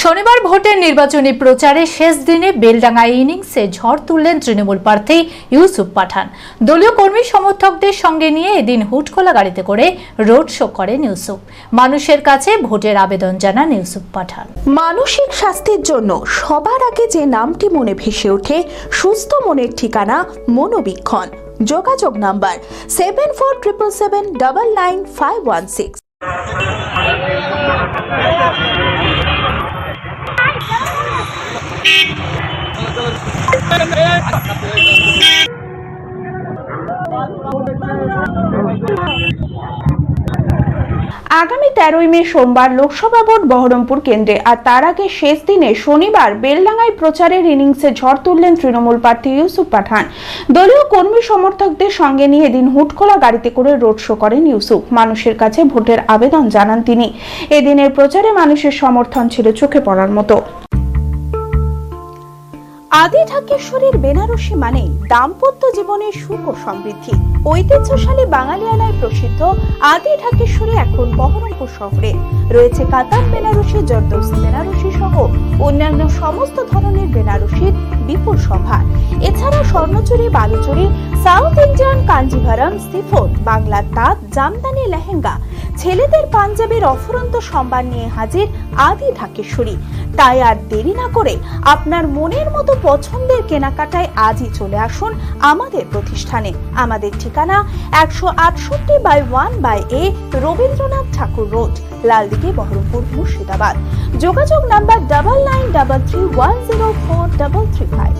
শনিবার ভোটের নির্বাচনী প্রচারে শেষ দিনে বেলডাঙ্গা ইনিংসে ঝড় তুললেন তৃণমূল প্রার্থী ইউসুফ পাঠান। দলীয় কর্মী সমর্থকদের সঙ্গে নিয়ে এদিন হুটখোলা গাড়িতে করে রোড শো করেন ইউসুফ। মানুষের কাছে ভোটের আবেদন জানান ইউসুফ পাঠান। মানসিক স্বাস্থ্যের জন্য সবার আগে যে নামটি মনে ভেসে ওঠে, সুস্থ মনের ঠিকানা মনোবীক্ষণ। যোগাযোগ নাম্বার 7477799516। আগামী 13ই মে সোমবার লোকসভা ভোট বহরমপুর কেন্দ্রে, আর তার আগে শেষ দিনে শনিবার বেলডাঙ্গায় প্রচারের ইনিংসে ঝড় তুললেন তৃণমূল প্রার্থী ইউসুফ পাঠান। দলীয় কর্মী সমর্থকদের সঙ্গে নিয়ে এদিন হুটখোলা গাড়িতে করে রোড শো করেন ইউসুফ। মানুষের কাছে ভোটের আবেদন জানান তিনি। এদিনের প্রচারে মানুষের সমর্থন ছিল চোখে পড়ার মতো। আদি ঢাকেশ্বরীর বেনারসি মানে দাম্পত্য জীবনের সুখ ও সমৃদ্ধি। ঐতিহ্যশালী বাঙালিয়ানায় প্রসিদ্ধ আদি ঢাকেশ্বরী এখন বহরমপুর শহরে রয়েছে কাতার বেনারসি, জরদৌসি বেনারসি সহ অন্যান্য সমস্ত ধরনের বেনারসির বিপুল সম্ভার। এছাড়া Swarnachuri, Baluchari, south Indian Kanjivaram, chiffon, বাংলার তাঁত, জামদানি, লেহেঙ্গা, ছেলেদের পাঞ্জাবির অফুরন্ত সম্ভার নিয়ে হাজির আদি ঢাকেশ্বরী। তাই আর দেরি না করে আপনার মনের মতো পছন্দের কেনাকাটায় আজই চলে আসুন আমাদের প্রতিষ্ঠানে। আমাদের ঠিকানা 168/1/A রবীন্দ্রনাথ ঠাকুর রোড, লালদিঘি, বহরমপুর, মুর্শিদাবাদ। যোগাযোগ নাম্বার 9933104335।